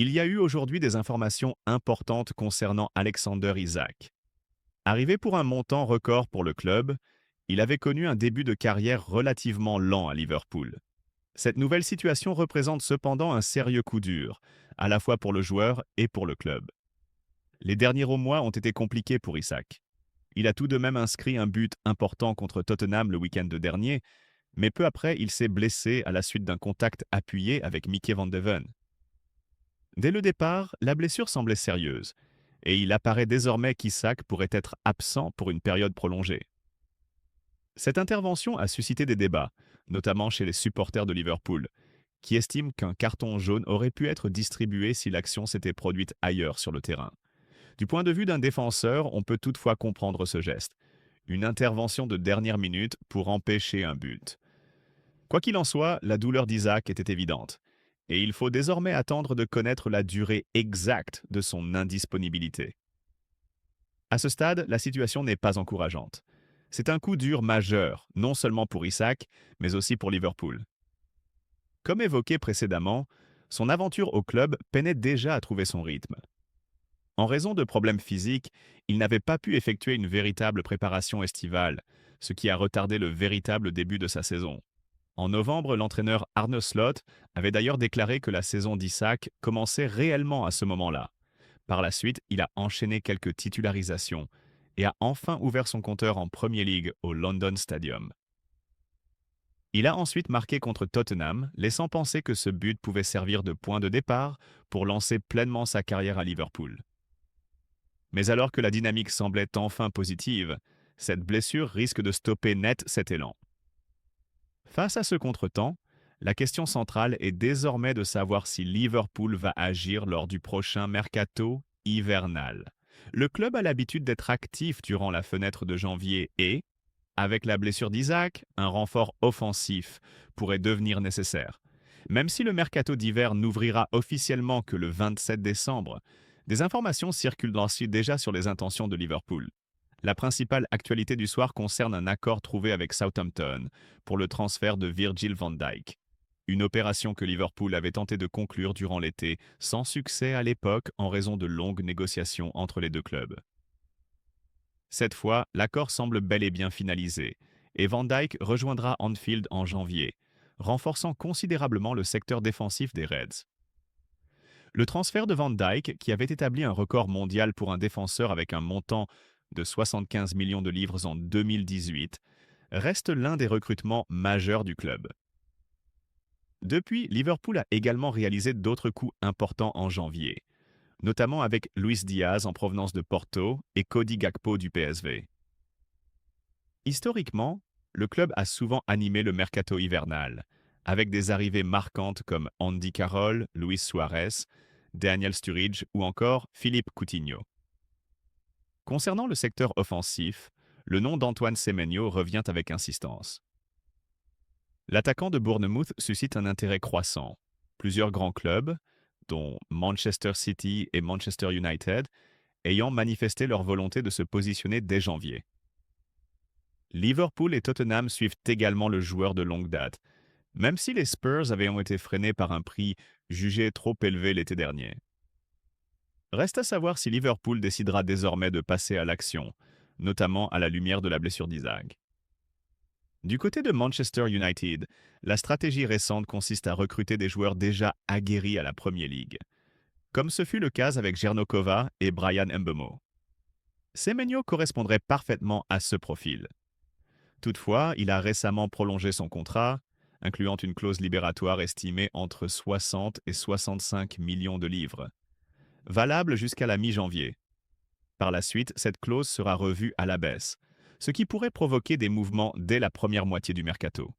Il y a eu aujourd'hui des informations importantes concernant Alexander Isak. Arrivé pour un montant record pour le club, il avait connu un début de carrière relativement lent à Liverpool. Cette nouvelle situation représente cependant un sérieux coup dur, à la fois pour le joueur et pour le club. Les derniers mois ont été compliqués pour Isak. Il a tout de même inscrit un but important contre Tottenham le week-end dernier, mais peu après, il s'est blessé à la suite d'un contact appuyé avec Mickey Van de Ven. Dès le départ, la blessure semblait sérieuse, et il apparaît désormais qu'Isak pourrait être absent pour une période prolongée. Cette intervention a suscité des débats, notamment chez les supporters de Liverpool, qui estiment qu'un carton jaune aurait pu être distribué si l'action s'était produite ailleurs sur le terrain. Du point de vue d'un défenseur, on peut toutefois comprendre ce geste. Une intervention de dernière minute pour empêcher un but. Quoi qu'il en soit, la douleur d'Isaac était évidente, et il faut désormais attendre de connaître la durée exacte de son indisponibilité. À ce stade, la situation n'est pas encourageante. C'est un coup dur majeur, non seulement pour Isaac, mais aussi pour Liverpool. Comme évoqué précédemment, son aventure au club peinait déjà à trouver son rythme. En raison de problèmes physiques, il n'avait pas pu effectuer une véritable préparation estivale, ce qui a retardé le véritable début de sa saison. En novembre, l'entraîneur Arne Slot avait d'ailleurs déclaré que la saison d'Isaac commençait réellement à ce moment-là. Par la suite, il a enchaîné quelques titularisations et a enfin ouvert son compteur en Premier League au London Stadium. Il a ensuite marqué contre Tottenham, laissant penser que ce but pouvait servir de point de départ pour lancer pleinement sa carrière à Liverpool. Mais alors que la dynamique semblait enfin positive, cette blessure risque de stopper net cet élan. Face à ce contretemps, la question centrale est désormais de savoir si Liverpool va agir lors du prochain mercato hivernal. Le club a l'habitude d'être actif durant la fenêtre de janvier et, avec la blessure d'Isaac, un renfort offensif pourrait devenir nécessaire. Même si le mercato d'hiver n'ouvrira officiellement que le 27 décembre, des informations circulent déjà sur les intentions de Liverpool. La principale actualité du soir concerne un accord trouvé avec Southampton pour le transfert de Virgil van Dijk. Une opération que Liverpool avait tenté de conclure durant l'été, sans succès à l'époque en raison de longues négociations entre les deux clubs. Cette fois, l'accord semble bel et bien finalisé, et Van Dijk rejoindra Anfield en janvier, renforçant considérablement le secteur défensif des Reds. Le transfert de Van Dijk, qui avait établi un record mondial pour un défenseur avec un montant de 75 millions de livres en 2018, reste l'un des recrutements majeurs du club. Depuis, Liverpool a également réalisé d'autres coups importants en janvier, notamment avec Luis Diaz en provenance de Porto et Cody Gakpo du PSV. Historiquement, le club a souvent animé le mercato hivernal, avec des arrivées marquantes comme Andy Carroll, Luis Suarez, Daniel Sturridge ou encore Philippe Coutinho. Concernant le secteur offensif, le nom d'Antoine Semenyo revient avec insistance. L'attaquant de Bournemouth suscite un intérêt croissant. Plusieurs grands clubs, dont Manchester City et Manchester United, ayant manifesté leur volonté de se positionner dès janvier. Liverpool et Tottenham suivent également le joueur de longue date, même si les Spurs avaient été freinés par un prix jugé trop élevé l'été dernier. Reste à savoir si Liverpool décidera désormais de passer à l'action, notamment à la lumière de la blessure d'Isaac. Du côté de Manchester United, la stratégie récente consiste à recruter des joueurs déjà aguerris à la Premier League, comme ce fut le cas avec Jernokova et Brian Mbeumo. Semenyo correspondrait parfaitement à ce profil. Toutefois, il a récemment prolongé son contrat, incluant une clause libératoire estimée entre 60 et 65 millions de livres, valable jusqu'à la mi-janvier. Par la suite, cette clause sera revue à la baisse, ce qui pourrait provoquer des mouvements dès la première moitié du mercato.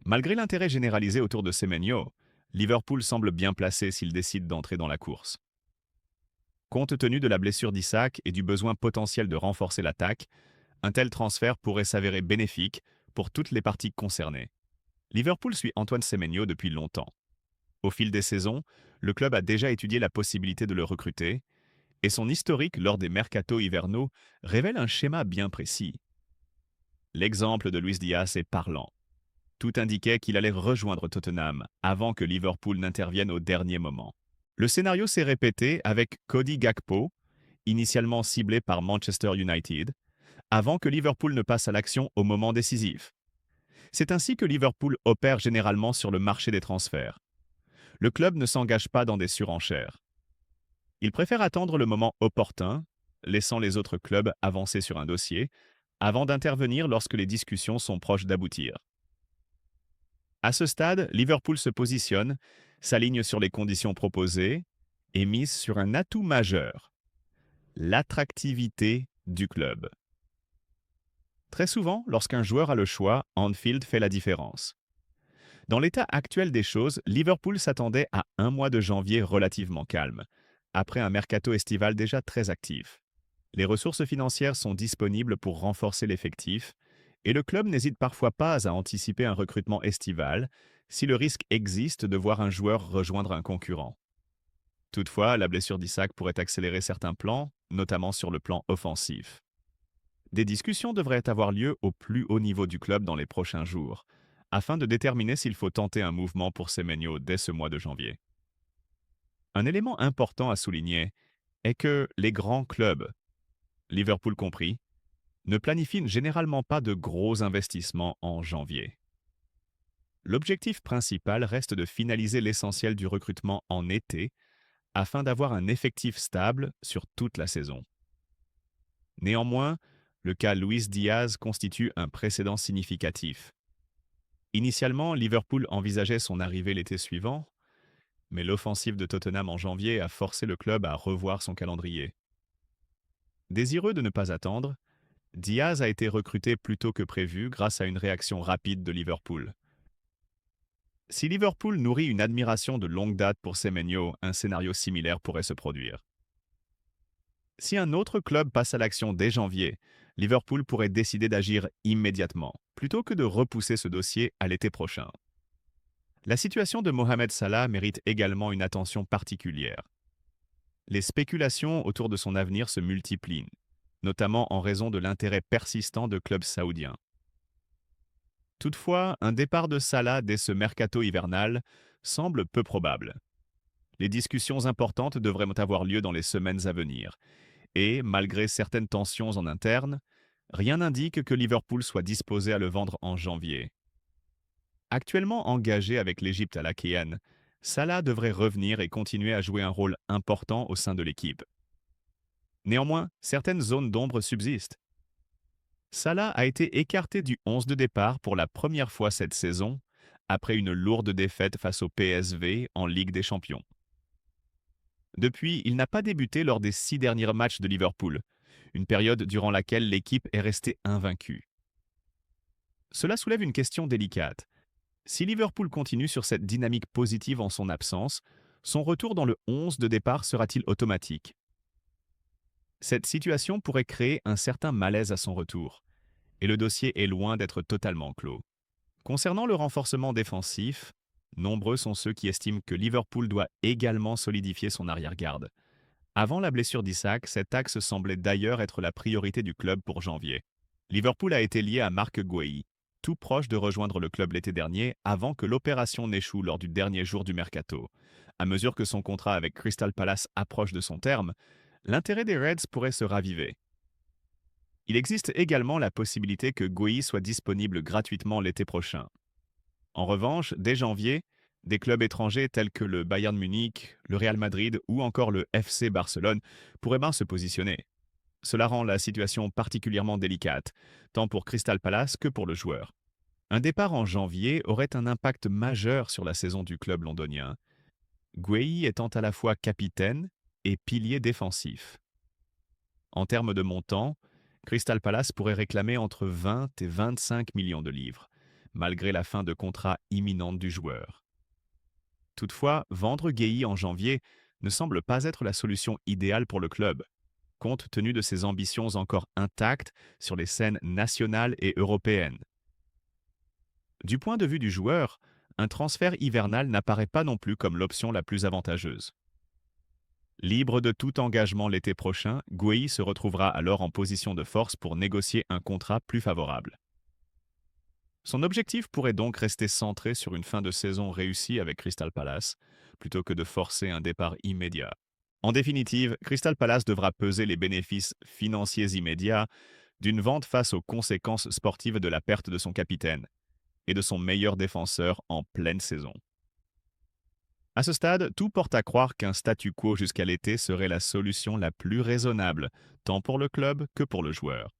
Malgré l'intérêt généralisé autour de Semenyo, Liverpool semble bien placé s'il décide d'entrer dans la course. Compte tenu de la blessure d'Isaac et du besoin potentiel de renforcer l'attaque, un tel transfert pourrait s'avérer bénéfique pour toutes les parties concernées. Liverpool suit Antoine Semenyo depuis longtemps. Au fil des saisons, le club a déjà étudié la possibilité de le recruter, et son historique lors des mercatos hivernaux révèle un schéma bien précis. L'exemple de Luis Diaz est parlant. Tout indiquait qu'il allait rejoindre Tottenham avant que Liverpool n'intervienne au dernier moment. Le scénario s'est répété avec Cody Gakpo, initialement ciblé par Manchester United, avant que Liverpool ne passe à l'action au moment décisif. C'est ainsi que Liverpool opère généralement sur le marché des transferts. Le club ne s'engage pas dans des surenchères. Il préfère attendre le moment opportun, laissant les autres clubs avancer sur un dossier, avant d'intervenir lorsque les discussions sont proches d'aboutir. À ce stade, Liverpool se positionne, s'aligne sur les conditions proposées et mise sur un atout majeur, l'attractivité du club. Très souvent, lorsqu'un joueur a le choix, Anfield fait la différence. Dans l'état actuel des choses, Liverpool s'attendait à un mois de janvier relativement calme, après un mercato estival déjà très actif. Les ressources financières sont disponibles pour renforcer l'effectif, et le club n'hésite parfois pas à anticiper un recrutement estival si le risque existe de voir un joueur rejoindre un concurrent. Toutefois, la blessure d'Isaac pourrait accélérer certains plans, notamment sur le plan offensif. Des discussions devraient avoir lieu au plus haut niveau du club dans les prochains jours, afin de déterminer s'il faut tenter un mouvement pour Semenyo dès ce mois de janvier. Un élément important à souligner est que les grands clubs, Liverpool compris, ne planifient généralement pas de gros investissements en janvier. L'objectif principal reste de finaliser l'essentiel du recrutement en été afin d'avoir un effectif stable sur toute la saison. Néanmoins, le cas Luis Diaz constitue un précédent significatif. Initialement, Liverpool envisageait son arrivée l'été suivant, mais l'offensive de Tottenham en janvier a forcé le club à revoir son calendrier. Désireux de ne pas attendre, Diaz a été recruté plus tôt que prévu grâce à une réaction rapide de Liverpool. Si Liverpool nourrit une admiration de longue date pour Semenyo, un scénario similaire pourrait se produire. Si un autre club passe à l'action dès janvier, Liverpool pourrait décider d'agir immédiatement, plutôt que de repousser ce dossier à l'été prochain. La situation de Mohamed Salah mérite également une attention particulière. Les spéculations autour de son avenir se multiplient, notamment en raison de l'intérêt persistant de clubs saoudiens. Toutefois, un départ de Salah dès ce mercato hivernal semble peu probable. Les discussions importantes devraient avoir lieu dans les semaines à venir, et, malgré certaines tensions en interne, rien n'indique que Liverpool soit disposé à le vendre en janvier. Actuellement engagé avec l'Égypte à l'Akéane, Salah devrait revenir et continuer à jouer un rôle important au sein de l'équipe. Néanmoins, certaines zones d'ombre subsistent. Salah a été écarté du 11 de départ pour la première fois cette saison, après une lourde défaite face au PSV en Ligue des Champions. Depuis, il n'a pas débuté lors des 6 derniers matchs de Liverpool, une période durant laquelle l'équipe est restée invaincue. Cela soulève une question délicate. Si Liverpool continue sur cette dynamique positive en son absence, son retour dans le 11 de départ sera-t-il automatique? Cette situation pourrait créer un certain malaise à son retour, et le dossier est loin d'être totalement clos. Concernant le renforcement défensif, nombreux sont ceux qui estiment que Liverpool doit également solidifier son arrière-garde. Avant la blessure d'Isaac, cet axe semblait d'ailleurs être la priorité du club pour janvier. Liverpool a été lié à Marc Guéhi, tout proche de rejoindre le club l'été dernier avant que l'opération n'échoue lors du dernier jour du mercato. À mesure que son contrat avec Crystal Palace approche de son terme, l'intérêt des Reds pourrait se raviver. Il existe également la possibilité que Guéhi soit disponible gratuitement l'été prochain. En revanche, dès janvier, des clubs étrangers tels que le Bayern Munich, le Real Madrid ou encore le FC Barcelone pourraient bien se positionner. Cela rend la situation particulièrement délicate, tant pour Crystal Palace que pour le joueur. Un départ en janvier aurait un impact majeur sur la saison du club londonien, Guéhi étant à la fois capitaine et pilier défensif. En termes de montant, Crystal Palace pourrait réclamer entre 20 et 25 millions de livres, malgré la fin de contrat imminente du joueur. Toutefois, vendre Guéhi en janvier ne semble pas être la solution idéale pour le club, compte tenu de ses ambitions encore intactes sur les scènes nationales et européennes. Du point de vue du joueur, un transfert hivernal n'apparaît pas non plus comme l'option la plus avantageuse. Libre de tout engagement l'été prochain, Guéhi se retrouvera alors en position de force pour négocier un contrat plus favorable. Son objectif pourrait donc rester centré sur une fin de saison réussie avec Crystal Palace, plutôt que de forcer un départ immédiat. En définitive, Crystal Palace devra peser les bénéfices financiers immédiats d'une vente face aux conséquences sportives de la perte de son capitaine et de son meilleur défenseur en pleine saison. À ce stade, tout porte à croire qu'un statu quo jusqu'à l'été serait la solution la plus raisonnable, tant pour le club que pour le joueur.